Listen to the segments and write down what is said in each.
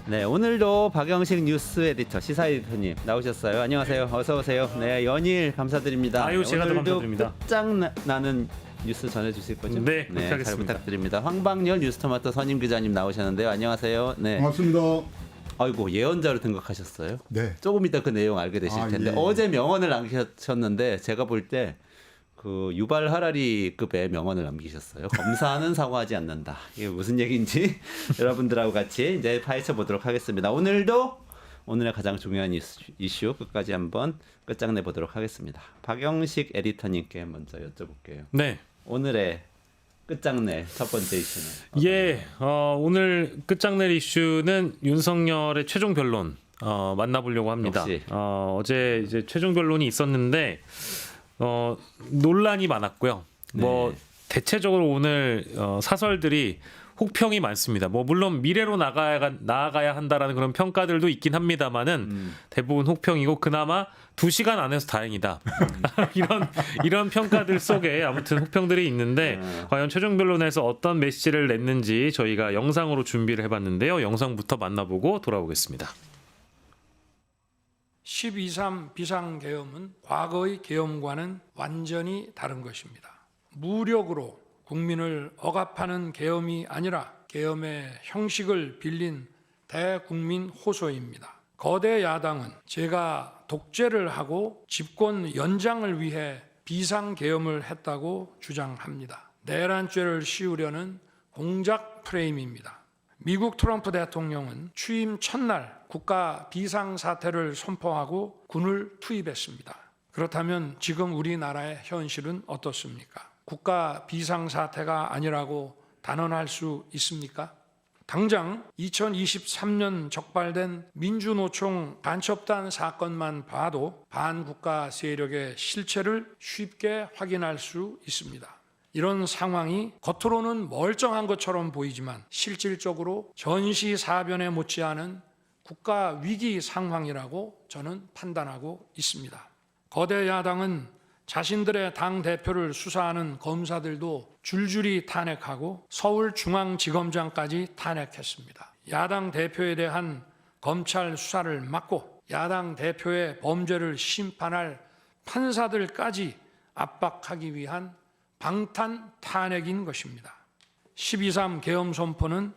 네, 오늘도 박영식 뉴스 에디터, 시사 에디터님 나오셨어요. 안녕하세요. 어서 오세요. 네, 연일 감사드립니다. 아유, 제가 더 감사드립니다. 끝장나는 뉴스 전해주실 거죠? 네, 잘 부탁드립니다. 황방열 뉴스토마토 선임 기자님 나오셨는데요. 안녕하세요. 네. 반갑습니다. 아이고, 예언자로 등극하셨어요. 네. 조금 이따 그 내용 알게 되실 텐데 예. 어제 명언을 남기셨는데 제가 볼 때 그 유발 하라리급의 명언을 남기셨어요. 검사는 사과하지 않는다. 이게 무슨 얘기인지 여러분들하고 같이 이제 파헤쳐 보도록 하겠습니다. 오늘의 가장 중요한 이슈 끝까지 한번 끝장내 보도록 하겠습니다. 박영식 에디터님께 먼저 여쭤볼게요. 네. 오늘의 끝장내 첫 번째 이슈는 오늘 끝장낼 이슈는 윤석열의 최종 변론 만나보려고 합니다. 역시. 어제 이제 최종 변론이 있었는데 논란이 많았고요. 뭐 네. 대체적으로 오늘 사설들이 혹평이 많습니다. 뭐 물론 미래로 나아가야 한다라는 그런 평가들도 있긴 합니다만은 대부분 혹평이고 그나마 2시간 안에서 다행이다. 이런 평가들 속에 아무튼 혹평들이 있는데 과연 최종 변론에서 어떤 메시지를 냈는지 저희가 영상으로 준비를 해봤는데요. 영상부터 만나보고 돌아오겠습니다. 12.3 비상계엄은 과거의 계엄과는 완전히 다른 것입니다. 무력으로 국민을 억압하는 계엄이 아니라 계엄의 형식을 빌린 대국민 호소입니다. 거대 야당은 제가 독재를 하고 집권 연장을 위해 비상계엄을 했다고 주장합니다. 내란죄를 씌우려는 공작 프레임입니다. 미국 트럼프 대통령은 취임 첫날 국가 비상사태를 선포하고 군을 투입했습니다. 그렇다면 지금 우리나라의 현실은 어떻습니까? 국가 비상사태가 아니라고 단언할 수 있습니까? 당장 2023년 적발된 민주노총 간첩단 사건만 봐도 반국가 세력의 실체를 쉽게 확인할 수 있습니다. 이런 상황이 겉으로는 멀쩡한 것처럼 보이지만 실질적으로 전시사변에 못지않은 국가 위기 상황이라고 저는 판단하고 있습니다. 거대 야당은 자신들의 당대표를 수사하는 검사들도 줄줄이 탄핵하고 서울중앙지검장까지 탄핵했습니다. 야당 대표에 대한 검찰 수사를 막고 야당 대표의 범죄를 심판할 판사들까지 압박하기 위한 방탄 탄핵인 것입니다. 12.3 계엄 선포는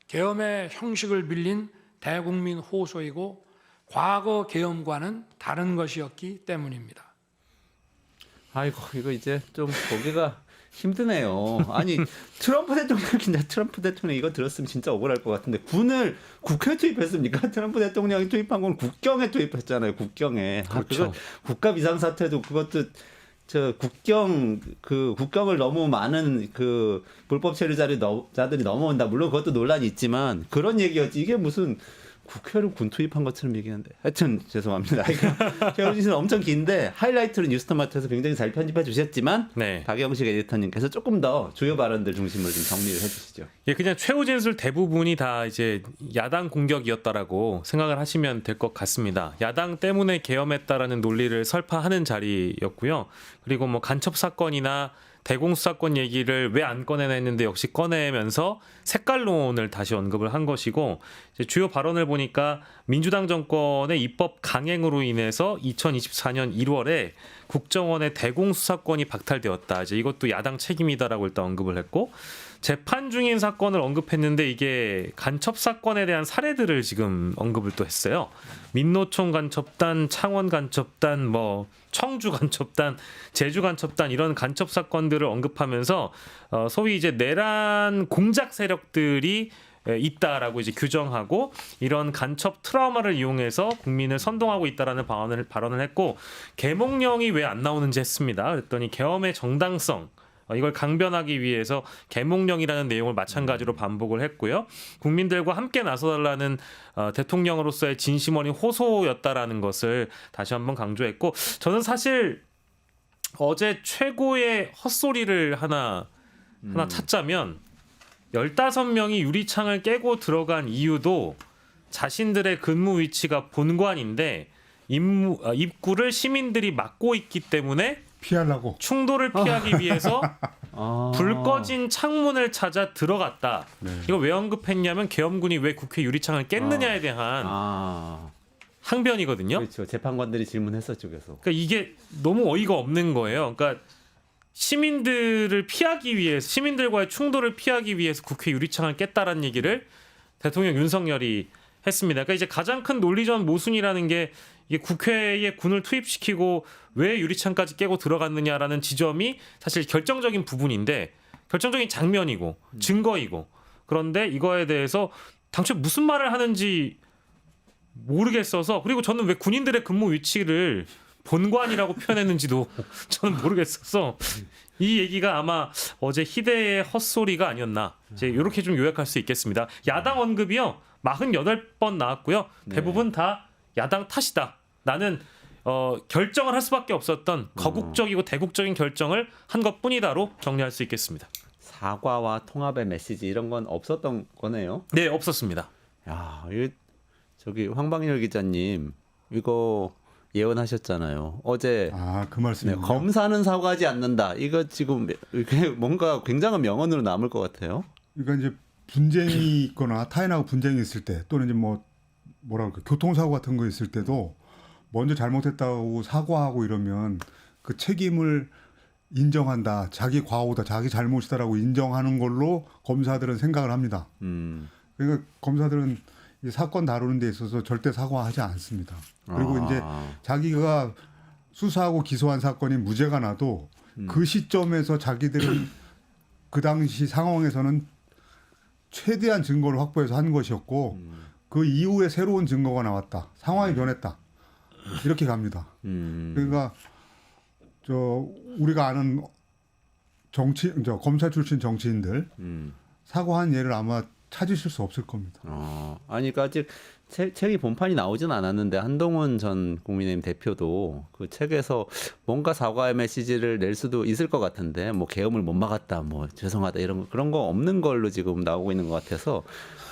계엄의 형식을 빌린 대국민 호소이고 과거 계엄과는 다른 것이었기 때문입니다. 아이고, 이거 이제 좀 보기가 힘드네요. 아니, 트럼프 대통령 이거 들었으면 진짜 억울할 것 같은데 군을 국회에 투입했습니까? 트럼프 대통령이 투입한 건 국경에 투입했잖아요. 국경에. 그렇죠. 국가 비상사태도 그것도 국경을 너무 많은 그 불법 체류자들이 넘어온다. 물론 그것도 논란이 있지만 그런 얘기였지. 이게 무슨 국회를 군 투입한 것처럼 얘기하는데. 하여튼 죄송합니다. 최우진 씨는 엄청 긴데 하이라이트로 뉴스토마토에서 굉장히 잘 편집해 주셨지만 네. 박영식 에디터님께서 조금 더 주요 발언들 중심으로 좀 정리를 해주시죠. 예, 그냥 최후 진술 대부분이 다 이제 야당 공격이었다라고 생각을 하시면 될 것 같습니다. 야당 때문에 계엄했다라는 논리를 설파하는 자리였고요. 그리고 뭐 간첩 사건이나 대공수사권 얘기를 왜 안 꺼내나 했는데 역시 꺼내면서 색깔론을 다시 언급을 한 것이고 이제 주요 발언을 보니까 민주당 정권의 입법 강행으로 인해서 2024년 1월에 국정원의 대공수사권이 박탈되었다. 이제 이것도 야당 책임이다라고 일단 언급을 했고 재판 중인 사건을 언급했는데 이게 간첩 사건에 대한 사례들을 지금 언급을 또 했어요. 민노총 간첩단, 창원 간첩단, 뭐 청주 간첩단, 제주 간첩단 이런 간첩 사건들을 언급하면서 소위 이제 내란 공작 세력들이 있다라고 이제 규정하고 이런 간첩 트라우마를 이용해서 국민을 선동하고 있다라는 발언을 했고 계몽령이 왜 안 나오는지 했습니다. 그랬더니 계엄의 정당성 이걸 강변하기 위해서 계몽령이라는 내용을 마찬가지로 반복을 했고요. 국민들과 함께 나서달라는 대통령으로서의 진심 어린 호소였다라는 것을 다시 한번 강조했고 저는 사실 어제 최고의 헛소리를 하나 찾자면 15명이 유리창을 깨고 들어간 이유도 자신들의 근무 위치가 본관인데 입구를 시민들이 막고 있기 때문에 피하려고. 충돌을 피하기 위해서 아. 불 꺼진 창문을 찾아 들어갔다. 네. 이거 왜 언급했냐면 계엄군이 왜 국회 유리창을 깼느냐에 대한 항변이거든요. 그렇죠. 재판관들이 질문했었죠, 계속. 그러니까 이게 너무 어이가 없는 거예요. 그러니까 시민들을 피하기 위해서 시민들과의 충돌을 피하기 위해서 국회 유리창을 깼다라는 얘기를 대통령 윤석열이 했습니다. 그러니까 이제 가장 큰 논리전 모순이라는 게 이게 국회에 군을 투입시키고 왜 유리창까지 깨고 들어갔느냐라는 지점이 사실 결정적인 부분인데 결정적인 장면이고 증거이고 그런데 이거에 대해서 당초에 무슨 말을 하는지 모르겠어서 그리고 저는 왜 군인들의 근무 위치를 본관이라고 표현했는지도 저는 모르겠어서 이 얘기가 아마 어제 희대의 헛소리가 아니었나 이제 이렇게 좀 요약할 수 있겠습니다. 야당 언급이요 48번 나왔고요. 대부분 다 야당 탓이다. 나는 결정을 할 수밖에 없었던 거국적이고 대국적인 결정을 한 것뿐이다로 정리할 수 있겠습니다. 사과와 통합의 메시지 이런 건 없었던 거네요. 네, 없었습니다. 야, 이거 저기 황방열 기자님 이거 예언하셨잖아요. 어제 그 말씀이요. 검사는 사과하지 않는다. 이거 지금 이게 뭔가 굉장한 명언으로 남을 것 같아요. 그러니까 이제 분쟁이 있거나 타인하고 분쟁이 있을 때 또는 이제 뭐랄까 교통사고 같은 거 있을 때도 먼저 잘못했다고 사과하고 이러면 그 책임을 인정한다. 자기 과오다. 자기 잘못이다라고 인정하는 걸로 검사들은 생각을 합니다. 그러니까 검사들은 이 사건 다루는 데 있어서 절대 사과하지 않습니다. 그리고 이제 자기가 수사하고 기소한 사건이 무죄가 나도 그 시점에서 자기들은 그 당시 상황에서는 최대한 증거를 확보해서 한 것이었고 그 이후에 새로운 증거가 나왔다. 상황이 변했다. 이렇게 갑니다. 그러니까 우리가 아는 검사 출신 정치인들 사과한 예를 아마 찾으실 수 없을 겁니다. 아니, 그러니까 아직 책이 본판이 나오진 않았는데 한동훈 전 국민의힘 대표도 그 책에서 뭔가 사과의 메시지를 낼 수도 있을 것 같은데 뭐 계엄을 못 막았다, 뭐 죄송하다 이런 그런 거 없는 걸로 지금 나오고 있는 것 같아서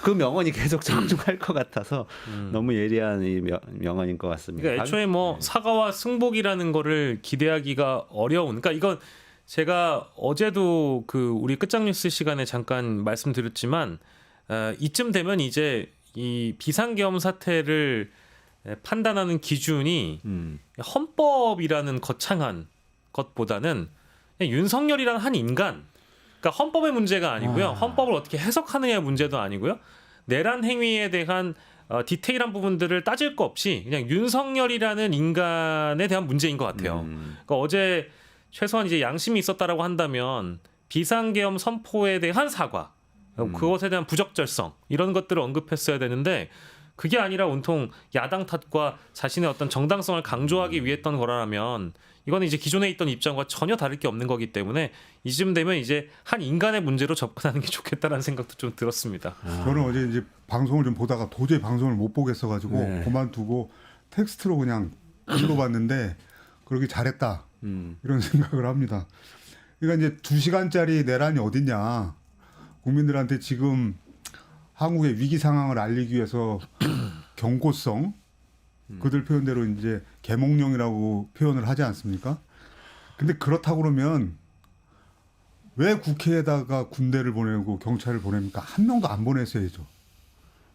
그 명언이 계속 정중할 것 같아서 너무 예리한 이 명언인 것 같습니다. 그러니까 애초에 뭐 사과와 승복이라는 거를 기대하기가 어려운. 그러니까 이건 제가 어제도 그 우리 끝장뉴스 시간에 잠깐 말씀드렸지만 이쯤 되면 이제 이 비상계엄 사태를 판단하는 기준이 헌법이라는 거창한 것보다는 그냥 윤석열이라는 한 인간, 그러니까 헌법의 문제가 아니고요. 헌법을 어떻게 해석하느냐의 문제도 아니고요. 내란 행위에 대한 디테일한 부분들을 따질 거 없이 그냥 윤석열이라는 인간에 대한 문제인 것 같아요. 그러니까 어제 최소한 이제 양심이 있었다라고 한다면 비상계엄 선포에 대한 사과, 그것에 대한 부적절성 이런 것들을 언급했어야 되는데 그게 아니라 온통 야당 탓과 자신의 어떤 정당성을 강조하기 위해 했던 거라면 이거는 이제 기존에 있던 입장과 전혀 다를 게 없는 거기 때문에 이쯤 되면 이제 한 인간의 문제로 접근하는 게 좋겠다라는 생각도 좀 들었습니다. 저는 어제 이제 방송을 좀 보다가 도저히 방송을 못 보겠어가지고 그만두고 텍스트로 그냥 읽어봤는데 그러기 잘했다 이런 생각을 합니다. 그러니까 이제 2시간짜리 내란이 어딨냐. 국민들한테 지금 한국의 위기 상황을 알리기 위해서 경고성 그들 표현대로 이제 계몽령이라고 표현을 하지 않습니까? 근데 그렇다고 그러면 왜 국회에다가 군대를 보내고 경찰을 보냅니까? 한 명도 안 보냈어야죠.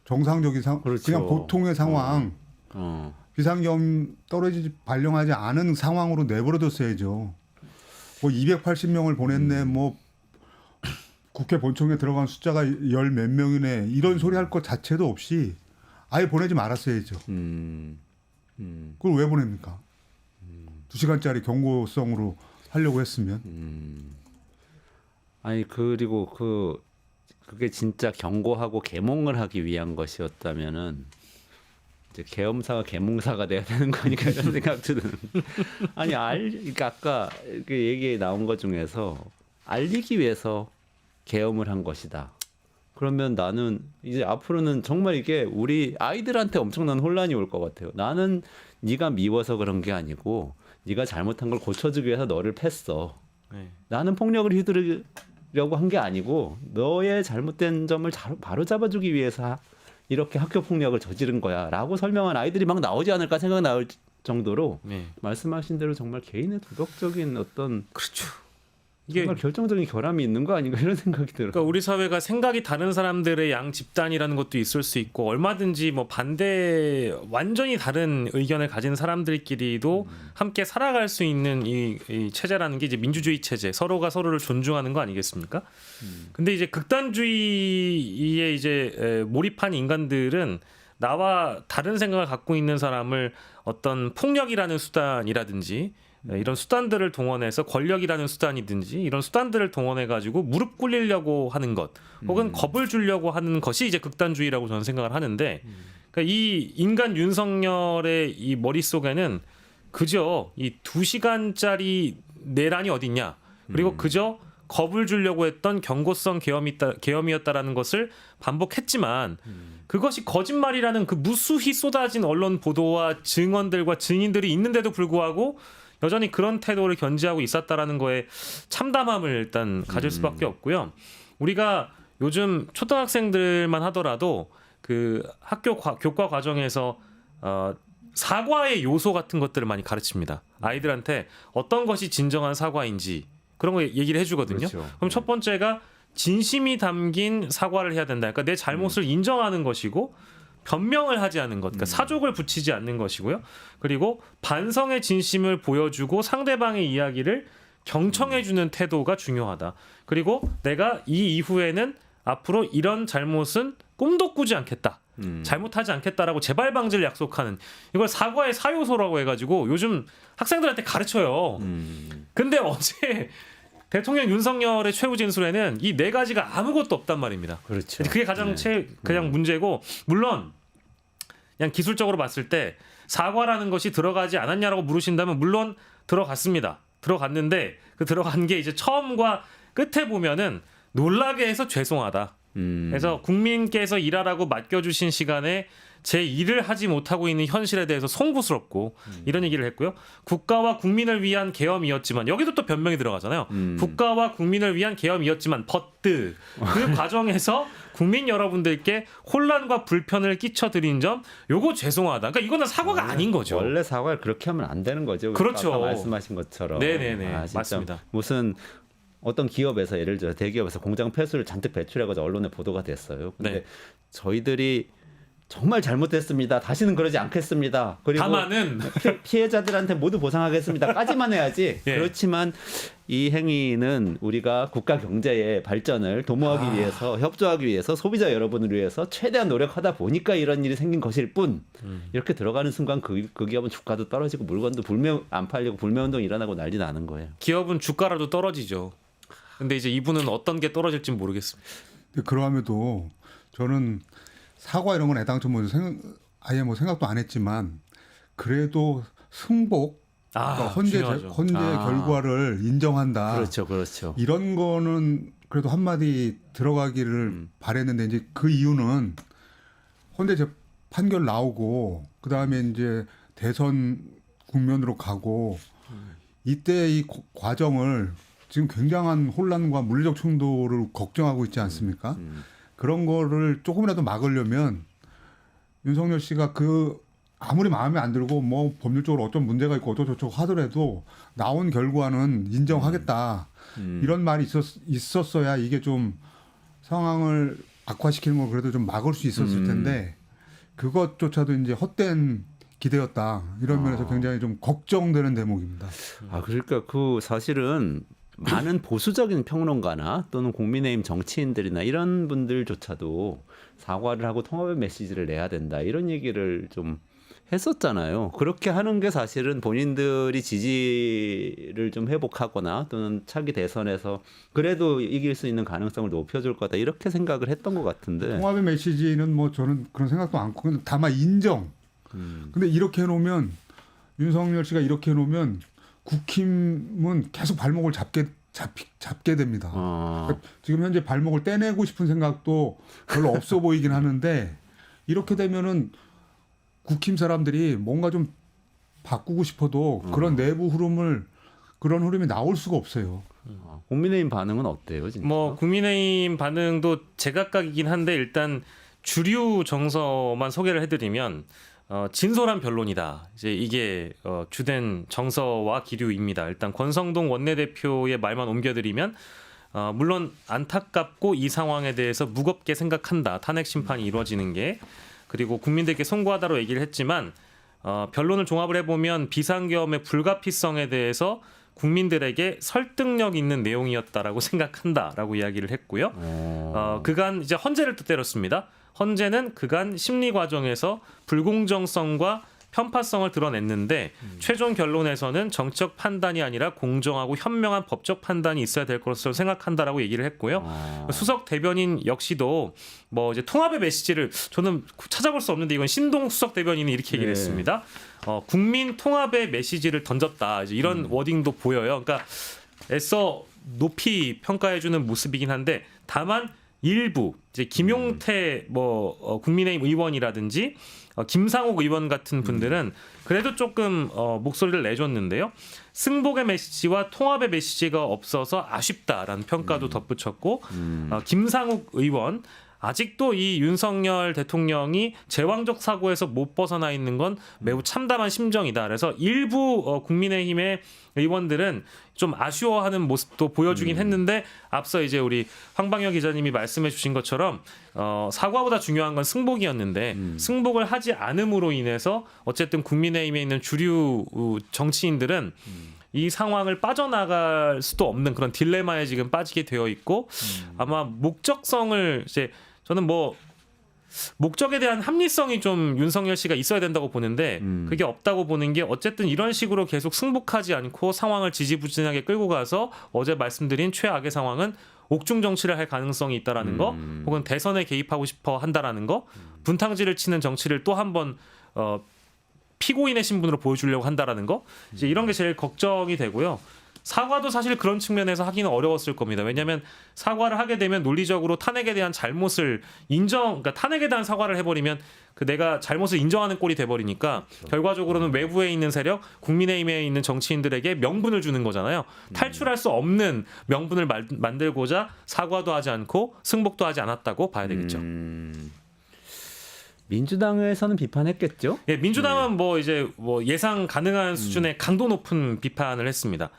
정상적인 상황, 그렇죠. 그냥 보통의 상황, 비상계엄 발령하지 않은 상황으로 내버려뒀어야죠. 뭐 280명을 보냈네, 뭐 국회 본청에 들어간 숫자가 열 몇 명이네 이런 소리 할 것 자체도 없이 아예 보내지 말았어야죠. 그걸 왜 보냅니까? 2시간짜리 경고성으로 하려고 했으면. 아니 그리고 그게 진짜 경고하고 계몽을 하기 위한 것이었다면은 이제 계엄사가 계몽사가 돼야 되는 거니까 이런 생각 드는. 아니 그러니까 아까 그 얘기에 나온 것 중에서 알리기 위해서 계엄을 한 것이다. 그러면 나는 이제 앞으로는 정말 이게 우리 아이들한테 엄청난 혼란이 올 것 같아요. 나는 네가 미워서 그런 게 아니고 네가 잘못한 걸 고쳐주기 위해서 너를 팼어. 나는 폭력을 휘두르려고 한 게 아니고 너의 잘못된 점을 바로 잡아주기 위해서 이렇게 학교 폭력을 저지른 거야 라고 설명한 아이들이 막 나오지 않을까 생각 정도로 네. 말씀하신 대로 정말 개인의 도덕적인 어떤 그렇죠. 이게 정말 결정적인 결함이 있는 거 아닌가 이런 생각이 들어요. 그러니까 우리 사회가 생각이 다른 사람들의 양 집단이라는 것도 있을 수 있고 얼마든지 뭐 반대 완전히 다른 의견을 가진 사람들끼리도 함께 살아갈 수 있는 이 체제라는 게 이제 민주주의 체제, 서로가 서로를 존중하는 거 아니겠습니까? 근데 이제 극단주의에 이제 몰입한 인간들은 나와 다른 생각을 갖고 있는 사람을 어떤 폭력이라는 수단이라든지 이런 수단들을 동원해서 권력이라는 수단이든지 이런 수단들을 동원해 가지고 무릎 꿇리려고 하는 것 혹은 겁을 주려고 하는 것이 이제 극단주의라고 저는 생각을 하는데 그러니까 이 인간 윤석열의 이 머릿속에는 그저 이 2시간짜리 내란이 어딨냐 그리고 그저 겁을 주려고 했던 경고성 계엄이었다라는 것을 반복했지만 그것이 거짓말이라는 그 무수히 쏟아진 언론 보도와 증언들과 증인들이 있는데도 불구하고 여전히 그런 태도를 견지하고 있었다라는 거에 참담함을 일단 가질 수밖에 없고요. 우리가 요즘 초등학생들만 하더라도 그 학교 교과 과정에서 사과의 요소 같은 것들을 많이 가르칩니다. 아이들한테 어떤 것이 진정한 사과인지 그런 거 얘기를 해주거든요. 그렇죠. 그럼 첫 번째가 진심이 담긴 사과를 해야 된다. 그러니까 내 잘못을 인정하는 것이고 변명을 하지 않는 것, 그러니까 사족을 붙이지 않는 것이고요. 그리고 반성의 진심을 보여주고 상대방의 이야기를 경청해주는 태도가 중요하다. 그리고 내가 이 이후에는 앞으로 이런 잘못은 꿈도 꾸지 않겠다. 잘못하지 않겠다라고 재발 방지를 약속하는 이걸 사과의 사요소라고 해가지고 요즘 학생들한테 가르쳐요. 근데 어제 대통령 윤석열의 최후 진술에는 이 네 가지가 아무것도 없단 말입니다. 그렇죠. 그게 가장 그냥 문제고 물론 그냥 기술적으로 봤을 때 사과라는 것이 들어가지 않았냐라고 물으신다면 물론 들어갔습니다. 들어갔는데 그 들어간 게 이제 처음과 끝에 보면은 놀라게 해서 죄송하다. 그래서 국민께서 일하라고 맡겨주신 시간에 제 일을 하지 못하고 있는 현실에 대해서 송구스럽고 이런 얘기를 했고요. 국가와 국민을 위한 계엄이었지만 여기도 또 변명이 들어가잖아요. 국가와 국민을 위한 계엄이었지만 그 과정에서 국민 여러분들께 혼란과 불편을 끼쳐드린 점 요거 죄송하다. 그러니까 이거는 사과가 아닌 거죠. 원래 사과를 그렇게 하면 안 되는 거죠. 그렇죠. 아까 말씀하신 것처럼. 네네네. 진짜 맞습니다. 무슨 어떤 기업에서 예를 들어 대기업에서 공장 폐수를 잔뜩 배출해가지고 언론에 보도가 됐어요. 근데 네. 저희들이 정말 잘못했습니다. 다시는 그러지 않겠습니다. 그리고 다만은 피해자들한테 모두 보상하겠습니다까지만 해야지. 예. 그렇지만 이 행위는 우리가 국가 경제의 발전을 도모하기 위해서 협조하기 위해서 소비자 여러분을 위해서 최대한 노력하다 보니까 이런 일이 생긴 것일 뿐 이렇게 들어가는 순간 그 기업은 주가도 떨어지고 물건도 안 팔리고 불매운동이 일어나고 난리 나는 거예요. 기업은 주가라도 떨어지죠. 근데 이제 이분은 어떤 게 떨어질지 모르겠습니다. 그러함에도 저는 사과 이런 건 애당초 아예 생각도 안 했지만 그래도 승복 그러니까 헌재 결과를 인정한다. 그렇죠, 그렇죠. 이런 거는 그래도 한마디 들어가기를 바랬는데 이제 그 이유는 헌재 판결 나오고 그 다음에 이제 대선 국면으로 가고 이때 이 과정을 지금 굉장한 혼란과 물리적 충돌을 걱정하고 있지 않습니까? 그런 거를 조금이라도 막으려면 윤석열 씨가 아무리 마음에 안 들고 뭐 법률적으로 어떤 문제가 있고 어쩌고저쩌고 하더라도 나온 결과는 인정하겠다. 이런 말이 있었어야 이게 좀 상황을 악화시키는 걸 그래도 좀 막을 수 있었을 텐데 그것조차도 이제 헛된 기대였다. 이런 면에서 굉장히 좀 걱정되는 대목입니다. 그러니까 사실은 많은 보수적인 평론가나 또는 국민의힘 정치인들이나 이런 분들조차도 사과를 하고 통합의 메시지를 내야 된다 이런 얘기를 좀 했었잖아요. 그렇게 하는 게 사실은 본인들이 지지를 좀 회복하거나 또는 차기 대선에서 그래도 이길 수 있는 가능성을 높여줄 거다 이렇게 생각을 했던 것 같은데. 통합의 메시지는 뭐 저는 그런 생각도 않고 다만 인정. 근데 이렇게 해놓으면 윤석열 씨가 이렇게 해놓으면 국힘은 계속 발목을 잡게 됩니다. 그러니까 지금 현재 발목을 떼내고 싶은 생각도 별로 없어 보이긴 하는데 이렇게 되면은 국힘 사람들이 뭔가 좀 바꾸고 싶어도 그런 내부 그런 흐름이 나올 수가 없어요. 국민의힘 반응은 어때요, 진짜? 뭐 국민의힘 반응도 제각각이긴 한데 일단 주류 정서만 소개를 해드리면 진솔한 변론이다. 이제 이게 주된 정서와 기류입니다. 일단 권성동 원내대표의 말만 옮겨드리면 물론 안타깝고 이 상황에 대해서 무겁게 생각한다. 탄핵 심판이 이루어지는 게 그리고 국민들께 송구하다로 얘기를 했지만 변론을 종합을 해보면 비상계엄의 불가피성에 대해서 국민들에게 설득력 있는 내용이었다라고 생각한다라고 이야기를 했고요. 그간 이제 헌재를 또 때렸습니다. 헌재는 그간 심리 과정에서 불공정성과 편파성을 드러냈는데 최종 결론에서는 정치적 판단이 아니라 공정하고 현명한 법적 판단이 있어야 될 것으로 생각한다라고 얘기를 했고요. 수석 대변인 역시도 뭐 이제 통합의 메시지를 저는 찾아볼 수 없는데 이건 신동 수석 대변인이 이렇게 얘기를 했습니다. 국민 통합의 메시지를 던졌다. 이제 이런 워딩도 보여요. 그러니까 애써 높이 평가해주는 모습이긴 한데 다만 일부 이제 김용태 국민의힘 의원이라든지 김상욱 의원 같은 분들은 그래도 조금 목소리를 내줬는데요. 승복의 메시지와 통합의 메시지가 없어서 아쉽다라는 평가도 덧붙였고 김상욱 의원 아직도 이 윤석열 대통령이 제왕적 사고에서 못 벗어나 있는 건 매우 참담한 심정이다. 그래서 일부 국민의힘의 의원들은 좀 아쉬워하는 모습도 보여주긴 했는데 앞서 이제 우리 황방열 기자님이 말씀해 주신 것처럼 사과보다 중요한 건 승복이었는데 승복을 하지 않음으로 인해서 어쨌든 국민의힘에 있는 주류 정치인들은 이 상황을 빠져나갈 수도 없는 그런 딜레마에 지금 빠지게 되어 있고 아마 목적성을 이제 저는 목적에 대한 합리성이 좀 윤석열 씨가 있어야 된다고 보는데 그게 없다고 보는 게 어쨌든 이런 식으로 계속 승복하지 않고 상황을 지지부진하게 끌고 가서 어제 말씀드린 최악의 상황은 옥중 정치를 할 가능성이 있다라는 거 혹은 대선에 개입하고 싶어 한다라는 거 분탕질을 치는 정치를 또 한번 피고인의 신분으로 보여주려고 한다라는 거 이제 이런 게 제일 걱정이 되고요. 사과도 사실 그런 측면에서 하기는 어려웠을 겁니다. 왜냐하면 사과를 하게 되면 논리적으로 탄핵에 대한 잘못을 그러니까 탄핵에 대한 사과를 해버리면 그 내가 잘못을 인정하는 꼴이 돼버리니까 결과적으로는 외부에 있는 세력, 국민의힘에 있는 정치인들에게 명분을 주는 거잖아요. 탈출할 수 없는 명분을 만들고자 사과도 하지 않고 승복도 하지 않았다고 봐야 되겠죠. 민주당에서는 비판했겠죠? 예, 민주당은 예상 가능한 수준의 강도 높은 비판을 했습니다.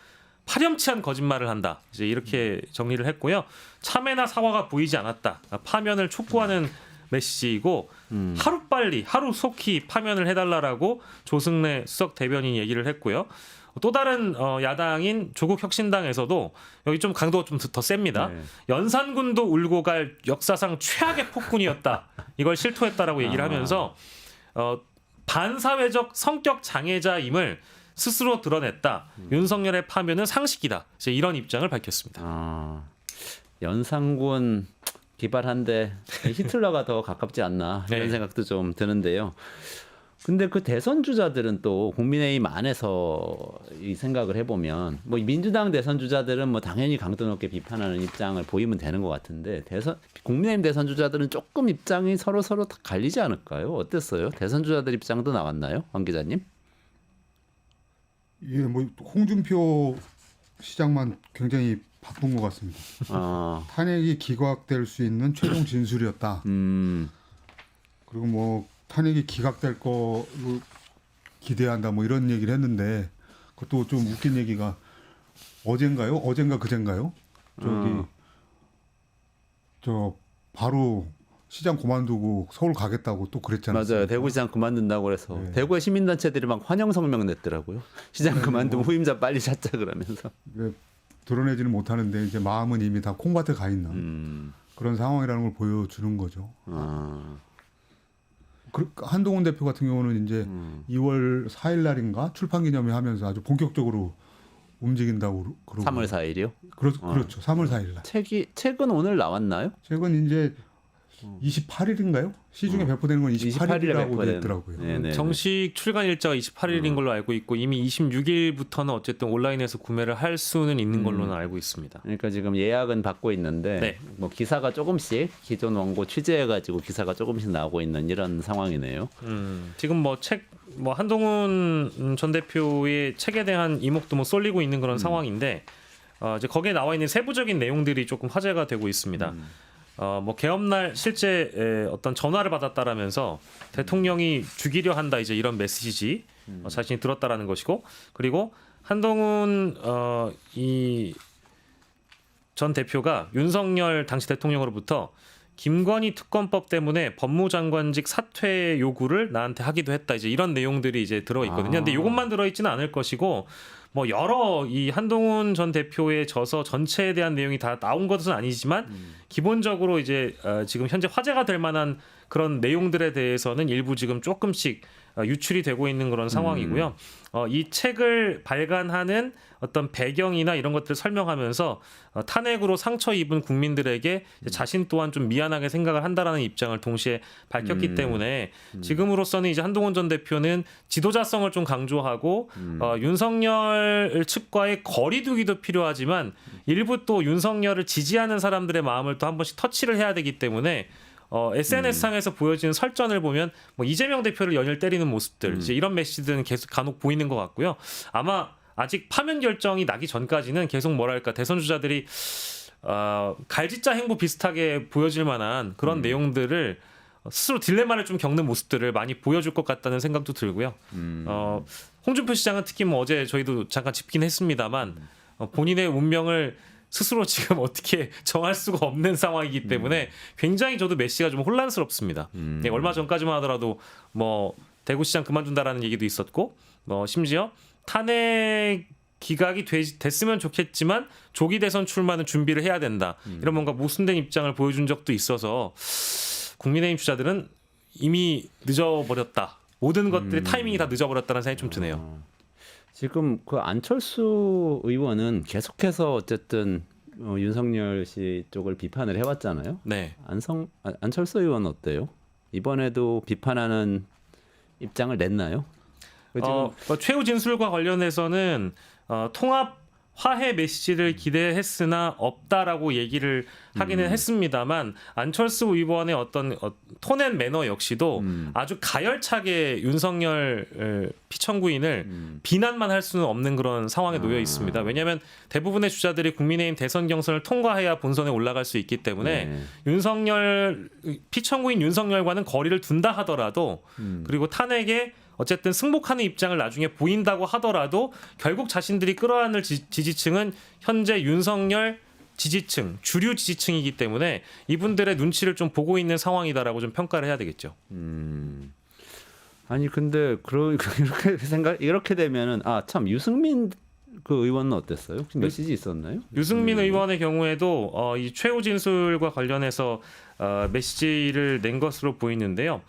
파렴치한 거짓말을 한다. 이제 이렇게 정리를 했고요. 참회나 사과가 보이지 않았다. 파면을 촉구하는 메시지이고 하루 속히 파면을 해달라라고 조승래 수석 대변인 얘기를 했고요. 또 다른 야당인 조국혁신당에서도 여기 좀 강도가 좀 더 셉니다. 네. 연산군도 울고 갈 역사상 최악의 폭군이었다. 이걸 실토했다라고 얘기를 하면서 반사회적 성격 장애자임을 스스로 드러냈다. 윤석열의 파면은 상식이다. 이제 이런 입장을 밝혔습니다. 연산군 기발한데 히틀러가 더 가깝지 않나 이런 생각도 좀 드는데요. 근데 그 대선 주자들은 또 국민의힘 안에서 이 생각을 해보면 민주당 대선 주자들은 당연히 강도 높게 비판하는 입장을 보이면 되는 것 같은데 국민의힘 대선 주자들은 조금 입장이 서로 다 갈리지 않을까요? 어땠어요? 대선 주자들 입장도 나왔나요, 황 기자님? 예, 홍준표 시장만 굉장히 바쁜 것 같습니다. 탄핵이 기각될 수 있는 최종 진술이었다. 그리고 탄핵이 기각될 거로 기대한다 이런 얘기를 했는데 그것도 좀 웃긴 얘기가 어젠가 그젠가요? 바로 시장 그만두고 서울 가겠다고 또 그랬지 않았습니까? 맞아요. 대구시장 그만둔다고 그래서 대구의 시민단체들이 막 환영 성명 냈더라고요. 시장 그만두면 후임자 빨리 찾자 그러면서. 드러내지는 못하는데 이제 마음은 이미 다 콩밭에 가 있는 그런 상황이라는 걸 보여주는 거죠. 한동훈 대표 같은 경우는 이제 2월 4일 날인가 출판기념회 하면서 아주 본격적으로 움직인다고 그러고. 3월 4일이요? 그렇죠. 3월 4일 날. 책은 오늘 나왔나요? 책은 이제 28일인가요? 시중에 배포되는 건 28일이라고 돼 있더라고요. 네네. 정식 출간 일자가 28일인 걸로 알고 있고 이미 26일부터는 어쨌든 온라인에서 구매를 할 수는 있는 걸로는 알고 있습니다. 그러니까 지금 예약은 받고 있는데 기사가 조금씩 기존 원고 취재해가지고 기사가 조금씩 나오고 있는 이런 상황이네요. 지금 한동훈 전 대표의 책에 대한 이목도 쏠리고 있는 그런 상황인데 이제 거기에 나와 있는 세부적인 내용들이 조금 화제가 되고 있습니다. 뭐 개업날 실제 어떤 전화를 받았다라면서 대통령이 죽이려 한다 이제 이런 메시지 자신이 들었다라는 것이고, 그리고 한동훈 이 전 대표가 윤석열 당시 대통령으로부터 김건희 특검법 때문에 법무장관직 사퇴 요구를 나한테 하기도 했다. 이제 이런 내용들이 이제 들어 있거든요. 근데 이것만 들어 있지는 않을 것이고, 뭐 여러 이 한동훈 전 대표의 저서 전체에 대한 내용이 다 나온 것은 아니지만 기본적으로 이제 지금 현재 화제가 될 만한 그런 내용들에 대해서는 일부 지금 조금씩 유출이 되고 있는 그런 상황이고요. 이 책을 발간하는 어떤 배경이나 이런 것들을 설명하면서 탄핵으로 상처 입은 국민들에게 자신 또한 좀 미안하게 생각을 한다라는 입장을 동시에 밝혔기 때문에 지금으로서는 이제 한동훈 전 대표는 지도자성을 좀 강조하고 윤석열 측과의 거리두기도 필요하지만 일부 또 윤석열을 지지하는 사람들의 마음을 또 한 번씩 터치를 해야 되기 때문에 SNS상에서 보여지는 설전을 보면 뭐 이재명 대표를 연일 때리는 모습들 이제 이런 메시지들은 계속 간혹 보이는 것 같고요. 아마 아직 파면 결정이 나기 전까지는 계속 뭐랄까 대선 주자들이 갈짓자 행보 비슷하게 보여질 만한 그런 내용들을 스스로 딜레마를 좀 겪는 모습들을 많이 보여줄 것 같다는 생각도 들고요. 홍준표 시장은 특히 뭐 어제 저희도 잠깐 짚긴 했습니다만 본인의 운명을 스스로 지금 어떻게 정할 수가 없는 상황이기 때문에 굉장히 저도 메시가 좀 혼란스럽습니다. 네, 얼마 전까지만 하더라도 뭐 대구시장 그만둔다라는 얘기도 있었고, 뭐 심지어 탄핵 기각이 됐으면 좋겠지만 조기 대선 출마는 준비를 해야 된다. 이런 뭔가 모순된 입장을 보여준 적도 있어서 국민의힘 주자들은 이미 늦어버렸다. 모든 것들의 타이밍이 다 늦어버렸다는 생각이 좀 드네요. 지금 그 안철수 의원은 계속해서 어쨌든 윤석열 씨 쪽을 비판을 해왔잖아요. 네. 안철수 의원은 어때요? 이번에도 비판하는 입장을 냈나요? 지금 최후 진술과 관련해서는 통합 화해 메시지를 기대했으나 없다라고 얘기를 하기는 했습니다만 안철수 의원의 어떤 톤앤 매너 역시도 아주 가열차게 윤석열 피청구인을 비난만 할 수는 없는 그런 상황에 놓여 있습니다. 왜냐하면 대부분의 주자들이 국민의힘 대선 경선을 통과해야 본선에 올라갈 수 있기 때문에 윤석열 피청구인 윤석열과는 거리를 둔다 하더라도 그리고 탄핵에 어쨌든 승복하는 입장을 나중에 보인다고 하더라도 결국 자신들이 끌어안을 지지층은 현재 윤석열 지지층, 주류 지지층이기 때문에 이분들의 눈치를 좀 보고 있는 상황이다라고 좀 평가를 해야 되겠죠. 아니 근데 이렇게 되면은 참 유승민 그 의원은 어땠어요? 혹시 메시지 있었나요? 유승민 의원의 경우에도 이 최후 진술과 관련해서 메시지를 낸 것으로 보이는데요.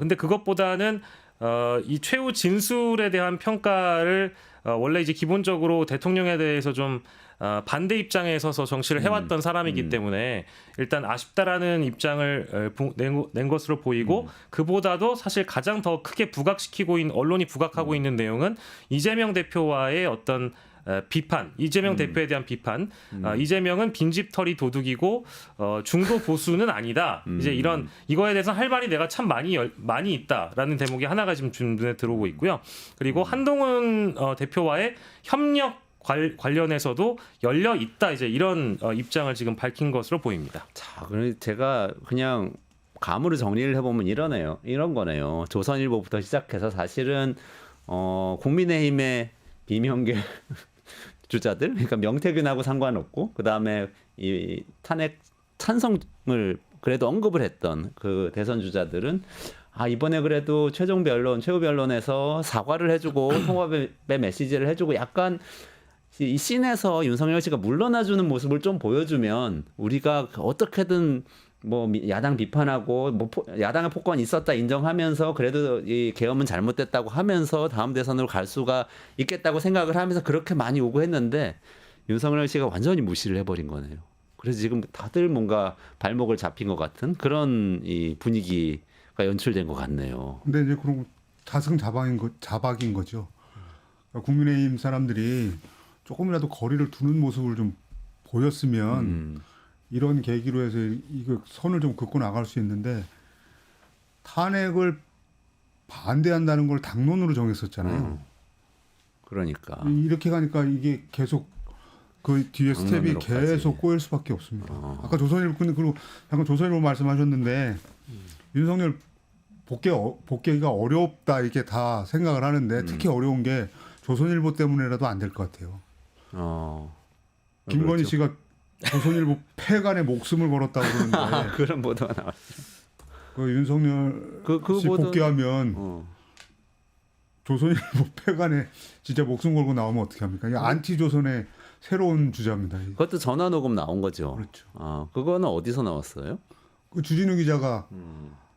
근데 그것보다는 이 최후 진술에 대한 평가를 원래 이제 기본적으로 대통령에 대해서 좀 반대 입장에 서서 정치를 해왔던 사람이기 때문에 일단 아쉽다라는 입장을 낸 것으로 보이고 그보다도 사실 가장 더 크게 부각시키고 있는 언론이 부각하고 있는 내용은 이재명 대표와의 어떤 비판, 이재명 대표에 대한 비판, 이재명은 빈집털이 도둑이고 중도 보수는 아니다. 이제 이거에 대해서 할 말이 내가 참 많이 있다라는 대목이 하나가 지금 눈에 들어오고 있고요. 그리고 한동훈 대표와의 협력 관련해서도 열려 있다. 이제 이런 입장을 지금 밝힌 것으로 보입니다. 자, 그럼 제가 그냥 감으로 정리를 해보면 이런 거네요. 조선일보부터 시작해서 사실은 국민의힘의 비명계 주자들, 그러니까 명태균하고 상관없고 그 다음에 이 탄핵 찬성을 그래도 언급을 했던 그 대선 주자들은 이번에 그래도 최후 변론에서 사과를 해주고 통합의 메시지를 해주고 약간 이 씬에서 윤석열 씨가 물러나주는 모습을 좀 보여주면 우리가 어떻게든 뭐 야당 비판하고 뭐 야당의 폭언이 있었다 인정하면서 그래도 이 계엄은 잘못됐다고 하면서 다음 대선으로 갈 수가 있겠다고 생각을 하면서 그렇게 많이 요구했는데 윤석열 씨가 완전히 무시를 해버린 거네요. 그래서 지금 다들 뭔가 발목을 잡힌 것 같은 그런 이 분위기가 연출된 것 같네요. 근데 이제 그런 자박인 거죠. 그러니까 국민의힘 사람들이 조금이라도 거리를 두는 모습을 좀 보였으면 이런 계기로 해서 이거 선을 좀 긋고 나갈 수 있는데 탄핵을 반대한다는 걸 당론으로 정했었잖아요. 그러니까 이렇게 가니까 이게 계속 그 뒤에 스텝이 방면으로까지. 계속 꼬일 수밖에 없습니다. 아까 조선일보 그리고 잠깐 조선일보 말씀하셨는데 윤석열 복귀가 어렵다 이렇게 다 생각을 하는데 특히 어려운 게 조선일보 때문에라도 안 될 것 같아요. 김건희 그렇죠. 씨가 조선일보 폐간에 목숨을 걸었다고 그러는데 그런 보도가 나왔어요. 그 윤석열 그 씨 보도는- 복귀하면 조선일보 폐간에 진짜 목숨 걸고 나오면 어떻게 합니까? 이게 안티 조선의 새로운 주자입니다. 그것도 전화 녹음 나온 거죠. 그렇죠. 그거는 어디서 나왔어요? 그 주진우 기자가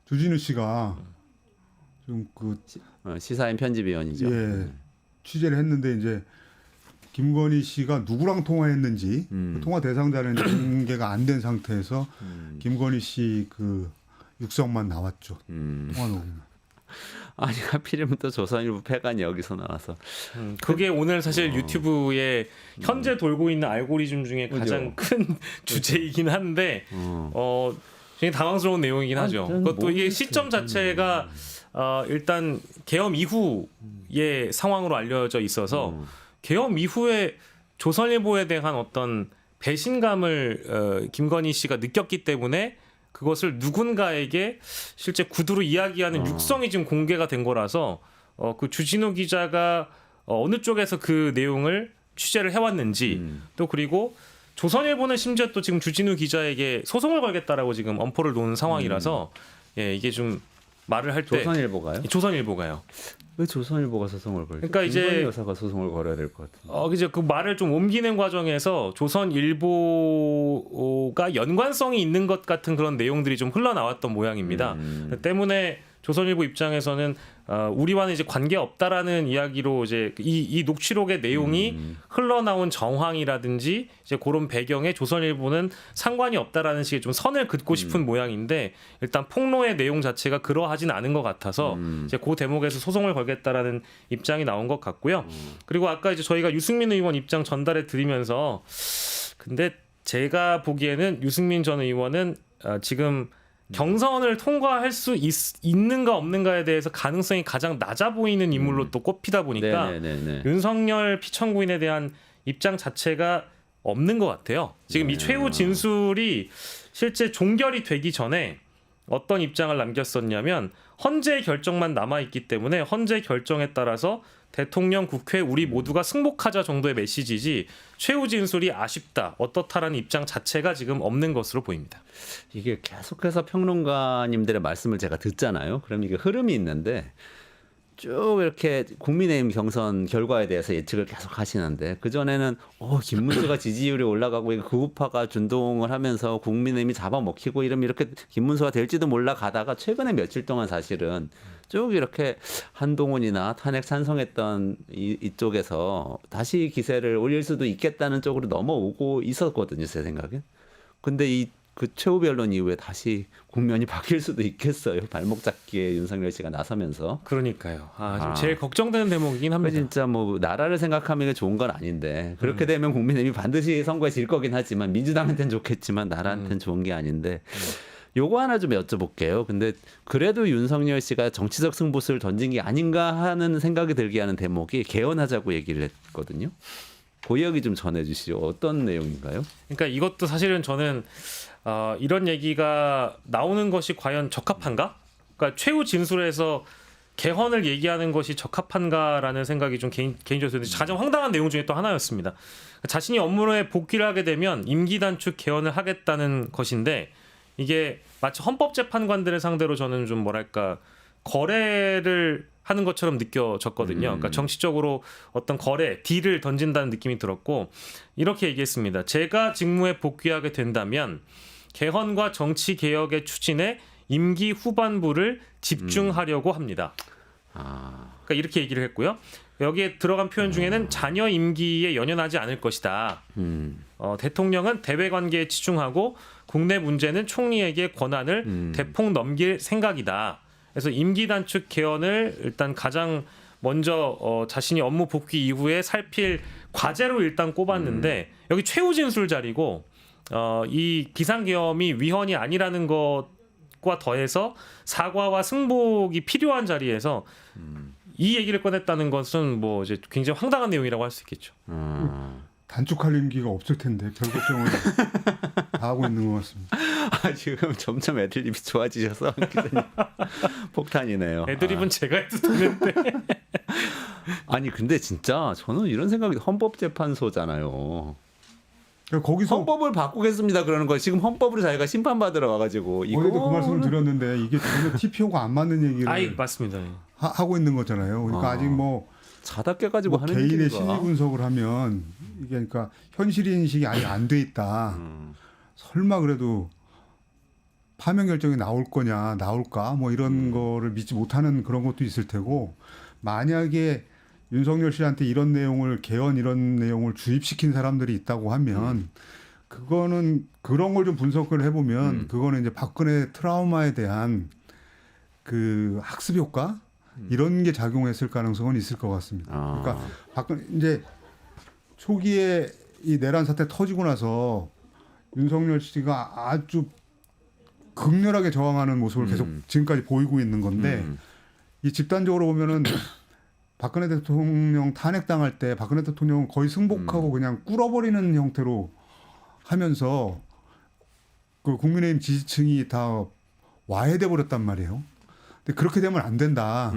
주진우 씨가 좀그 시사인 편집위원이죠. 예, 취재를 했는데 이제 김건희 씨가 누구랑 통화했는지 그 통화 대상자는 이제 공개가 안 된 상태에서 김건희 씨 그 육성만 나왔죠. 통화 녹음. 아니 하필이면 또 조선일보 폐간이 여기서 나와서 그게 오늘 사실 유튜브에 현재 돌고 있는 알고리즘 중에 가장 큰 주제이긴 한데 굉장히 당황스러운 내용이긴 하죠. 저는 그것도 이게 모르겠어요. 시점 자체가 일단 계엄 이후의 상황으로 알려져 있어서 계엄 이후에 조선일보에 대한 어떤 배신감을 김건희 씨가 느꼈기 때문에 그것을 누군가에게 실제 구두로 이야기하는 육성이 지금 공개가 된 거라서 그 주진우 기자가 어느 쪽에서 그 내용을 취재를 해왔는지 또 그리고 조선일보는 심지어 또 지금 주진우 기자에게 소송을 걸겠다라고 지금 엄포를 놓은 상황이라서 예, 이게 좀 말을 할 때 조선일보가요? 조선일보가요. 왜 조선일보가 소송을 걸죠? 그러니까 이제- 김건희 여사가 소송을 걸어야 될 것 같은데. 이제 그 말을 좀 옮기는 과정에서 조선일보가 연관성이 있는 것 같은 그런 내용들이 좀 흘러나왔던 모양입니다. 때문에 조선일보 입장에서는 우리와는 이제 관계 없다라는 이야기로 이제 이 녹취록의 내용이 흘러나온 정황이라든지 이제 그런 배경에 조선일보는 상관이 없다라는 식의 좀 선을 긋고 싶은 모양인데 일단 폭로의 내용 자체가 그러하진 않은 것 같아서 이제 그 대목에서 소송을 걸겠다라는 입장이 나온 것 같고요. 그리고 아까 이제 저희가 유승민 의원 입장 전달해 드리면서 근데 제가 보기에는 유승민 전 의원은 지금 경선을 통과할 수 있는가 없는가에 대해서 가능성이 가장 낮아 보이는 인물로 또 꼽히다 보니까 네네네. 윤석열 피청구인에 대한 입장 자체가 없는 것 같아요. 지금 이 최후 진술이 실제 종결이 되기 전에 어떤 입장을 남겼었냐면 헌재 결정만 남아있기 때문에 헌재 결정에 따라서 대통령, 국회 우리 모두가 승복하자 정도의 메시지지 최후 진술이 아쉽다, 어떻다라는 입장 자체가 지금 없는 것으로 보입니다. 이게 계속해서 평론가님들의 말씀을 제가 듣잖아요. 그럼 이게 흐름이 있는데 쭉 이렇게 국민의힘 경선 결과에 대해서 예측을 계속 하시는데 그전에는 김문수가 지지율이 올라가고 극우파가 준동을 하면서 국민의힘이 잡아먹히고 이러면 이렇게 김문수가 될지도 몰라 가다가 최근에 며칠 동안 사실은 쭉 이렇게 한동훈이나 탄핵 찬성했던 이쪽에서 다시 기세를 올릴 수도 있겠다는 쪽으로 넘어오고 있었거든요, 제 생각엔. 근데 그 최후 변론 이후에 다시 국면이 바뀔 수도 있겠어요. 발목 잡기에 윤석열 씨가 나서면서. 그러니까요. 좀 제일 걱정되는 대목이긴 합니다. 진짜 뭐 나라를 생각하면 좋은 건 아닌데 그렇게 되면 국민의힘이 반드시 선거에 질 거긴 하지만 민주당한테는 좋겠지만 나라한테는 좋은 게 아닌데 요거 하나 좀 여쭤볼게요. 근데 그래도 윤석열 씨가 정치적 승부수를 던진 게 아닌가 하는 생각이 들게 하는 대목이 개헌하자고 얘기를 했거든요. 그 이야기 좀 전해주시죠. 어떤 내용인가요? 그러니까 이것도 사실은 저는 이런 얘기가 나오는 것이 과연 적합한가? 그러니까 최후 진술에서 개헌을 얘기하는 것이 적합한가라는 생각이 좀 개인적으로 드는데 가장 황당한 내용 중에 또 하나였습니다. 자신이 업무에 복귀를 하게 되면 임기 단축 개헌을 하겠다는 것인데 이게 마치 헌법재판관들을 상대로 저는 좀 뭐랄까 거래를 하는 것처럼 느껴졌거든요. 그러니까 정치적으로 어떤 거래, 딜을 던진다는 느낌이 들었고 이렇게 얘기했습니다. 제가 직무에 복귀하게 된다면 개헌과 정치 개혁의 추진에 임기 후반부를 집중하려고 합니다. 그러니까 이렇게 얘기를 했고요. 여기에 들어간 표현 중에는 자녀 임기에 연연하지 않을 것이다. 대통령은 대외 관계에 치중하고 국내 문제는 총리에게 권한을 대폭 넘길 생각이다. 그래서 임기 단축 개헌을 일단 가장 먼저 자신이 업무 복귀 이후에 살필 과제로 일단 꼽았는데 여기 최후 진술 자리고 이 비상계엄이 위헌이 아니라는 것과 더해서 사과와 승복이 필요한 자리에서 이 얘기를 꺼냈다는 것은 뭐 이제 굉장히 황당한 내용이라고 할 수 있겠죠. 단축할 임기가 없을 텐데 별 걱정을 다 하고 있는 것 같습니다. 아, 지금 점점 애드립이 좋아지셔서 기자님 폭탄이네요. 애드립은 제가 해도 되는데. 아니 근데 진짜 저는 이런 생각이 헌법재판소잖아요. 그러니까 거기서 헌법을 바꾸겠습니다 그러는 거예요. 지금 헌법으로 자기가 심판받으러 와가지고 거기도 그 말씀을 드렸는데 이게 전혀 TPO가 안 맞는 얘기를 아이 맞습니다. 하고 있는 거잖아요. 그러니까 아직 뭐 자다 깨가지고 하는 개인의 얘기가. 심리 분석을 하면 이게 그러니까 현실 인식이 아직 안 돼 있다. 설마 그래도 파면 결정이 나올 거냐 나올까 뭐 이런 거를 믿지 못하는 그런 것도 있을 테고 만약에 윤석열 씨한테 이런 내용을 개헌 이런 내용을 주입시킨 사람들이 있다고 하면 그거는 그런 걸 좀 분석을 해보면 그거는 이제 박근혜 트라우마에 대한 그 학습 효과 이런 게 작용했을 가능성은 있을 것 같습니다. 그러니까 박근혜 이제 초기에 이 내란 사태 터지고 나서 윤석열 씨가 아주 극렬하게 저항하는 모습을 계속 지금까지 보이고 있는 건데 이 집단적으로 보면은 박근혜 대통령 탄핵당할 때 박근혜 대통령은 거의 승복하고 그냥 꿇어버리는 형태로 하면서 그 국민의힘 지지층이 다 와해돼 버렸단 말이에요. 근데 그렇게 되면 안 된다.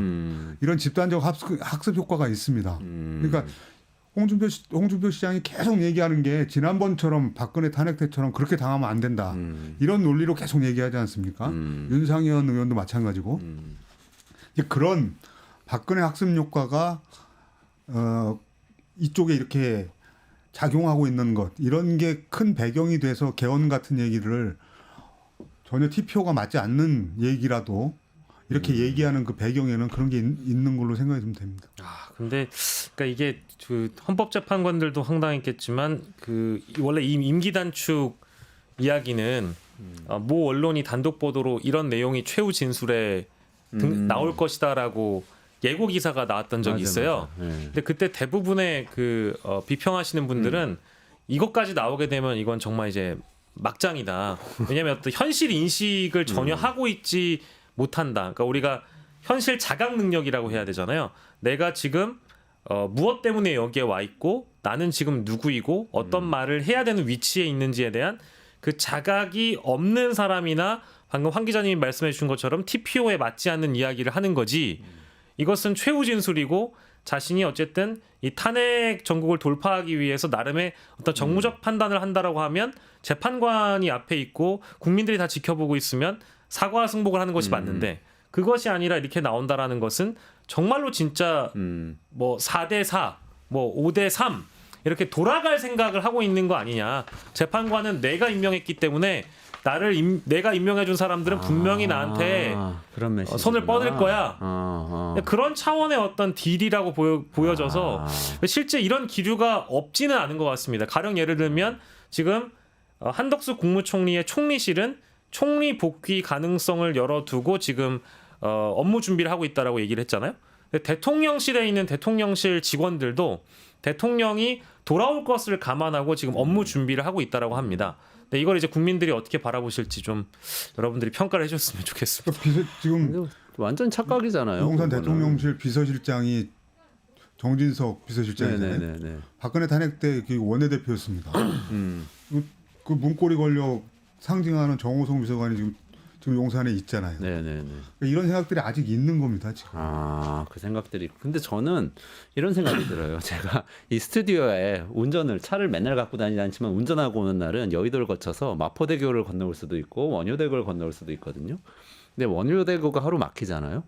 이런 집단적 학습 효과가 있습니다. 그러니까 홍준표 시장이 계속 얘기하는 게 지난번처럼 박근혜 탄핵 때처럼 그렇게 당하면 안 된다. 이런 논리로 계속 얘기하지 않습니까? 윤상현 의원도 마찬가지고. 이제 그런 박근혜 학습 효과가 이쪽에 이렇게 작용하고 있는 것 이런 게 큰 배경이 돼서 개헌 같은 얘기를 전혀 TPO가 맞지 않는 얘기라도 이렇게 얘기하는 그 배경에는 그런 게 있는 걸로 생각이 좀 됩니다. 아 근데 그러니까 이게 그 헌법재판관들도 황당했겠지만 그 원래 이 임기 단축 이야기는 모 언론이 단독 보도로 이런 내용이 최후 진술에 나올 것이다라고 예고 기사가 나왔던 적이 있어요. 맞아. 근데 그때 대부분의 그 비평하시는 분들은 이것까지 나오게 되면 이건 정말 이제 막장이다. 왜냐하면 어떤 현실 인식을 전혀 하고 있지 못한다. 그러니까 우리가 현실 자각 능력이라고 해야 되잖아요. 내가 지금 무엇 때문에 여기에 와 있고 나는 지금 누구이고 어떤 말을 해야 되는 위치에 있는지에 대한 그 자각이 없는 사람이나 방금 황 기자님이 말씀해 주신 것처럼 TPO에 맞지 않는 이야기를 하는 거지. 이것은 최후 진술이고 자신이 어쨌든 이 탄핵 전국을 돌파하기 위해서 나름의 어떤 정무적 판단을 한다라고 하면 재판관이 앞에 있고 국민들이 다 지켜보고 있으면 사과 승복을 하는 것이 맞는데 그것이 아니라 이렇게 나온다라는 것은 정말로 진짜 뭐 4대4, 뭐 5대3 이렇게 돌아갈 생각을 하고 있는 거 아니냐. 재판관은 내가 임명했기 때문에 내가 임명해준 사람들은 분명히 나한테 그런 손을 뻗을 거야. 그런 차원의 어떤 딜이라고 보여져서 실제 이런 기류가 없지는 않은 것 같습니다. 가령 예를 들면 지금 한덕수 국무총리의 총리실은 총리 복귀 가능성을 열어두고 지금 업무 준비를 하고 있다라고 얘기를 했잖아요. 근데 대통령실에 있는 대통령실 직원들도 대통령이 돌아올 것을 감안하고 지금 업무 준비를 하고 있다라고 합니다. 근데 이걸 이제 국민들이 어떻게 바라보실지 좀 여러분들이 평가를 해줬으면 좋겠습니다. 지금 완전 착각이잖아요. 용산 그거는. 대통령실 비서실장이 정진석 비서실장이잖아요. 네네네. 박근혜 탄핵 때 그 원내대표였습니다. 그 문고리 권력 상징하는 정호성 비서관이 지금 용산에 있잖아요. 네네네. 그러니까 이런 생각들이 아직 있는 겁니다. 지금. 그 생각들이. 근데 저는 이런 생각이 들어요. 제가 이 스튜디오에 차를 맨날 갖고 다니지 않지만 운전하고 오는 날은 여의도를 거쳐서 마포대교를 건너올 수도 있고 원효대교를 건너올 수도 있거든요. 근데 원효대교가 하루 막히잖아요.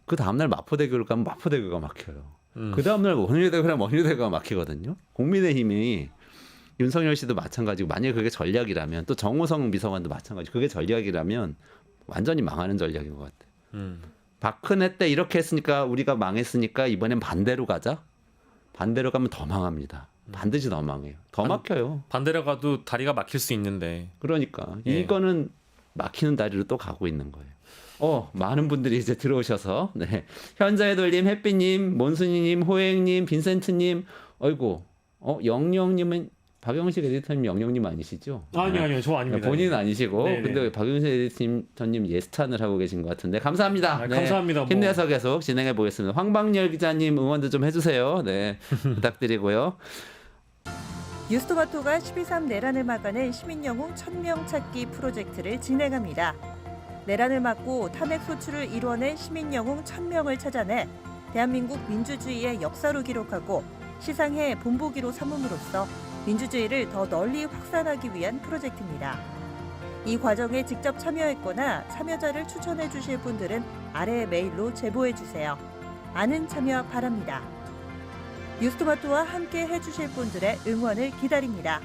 그 다음날 마포대교를 가면 마포대교가 막혀요. 그 다음날 원효대교랑 원효대교가 막히거든요. 국민의힘이 윤석열 씨도 마찬가지고 만약에 그게 전략이라면 또 정호성 비서관도 마찬가지. 그게 전략이라면 완전히 망하는 전략인 것 같아요. 박근혜 때 이렇게 했으니까 우리가 망했으니까 이번엔 반대로 가자. 반대로 가면 더 망합니다. 반드시 더 망해요. 더 막혀요. 반대로 가도 다리가 막힐 수 있는데. 그러니까 예. 이거는 막히는 다리로 또 가고 있는 거예요. 많은 분들이 이제 들어오셔서 현자의 돌림, 햇빛님, 몬순이님, 호행님, 빈센트님, 어이구, 영영님은 박영식 에디터님 영영님 아니시죠? 아니요, 저 아닙니다. 본인은 아니시고, 네네. 근데 박영식 에디터님 예스탄을 하고 계신 것 같은데 감사합니다. 감사합니다. 뭐. 힘내서 계속 진행해 보겠습니다. 황방열 기자님 응원도 좀 해주세요. 네, 부탁드리고요. 뉴스토마토가 12.3 내란을 막아낸 시민영웅 1000명 찾기 프로젝트를 진행합니다. 내란을 막고 탄핵 소추를 이뤄낸 시민영웅 1000명을 찾아내 대한민국 민주주의의 역사로 기록하고 시상해 본보기로 삼음으로써 민주주의를 더 널리 확산하기 위한 프로젝트입니다. 이 과정에 직접 참여했거나 참여자를 추천해 주실 분들은 아래 메일로 제보해 주세요. 많은 참여 바랍니다. 뉴스토마토와 함께 해주실 분들의 응원을 기다립니다.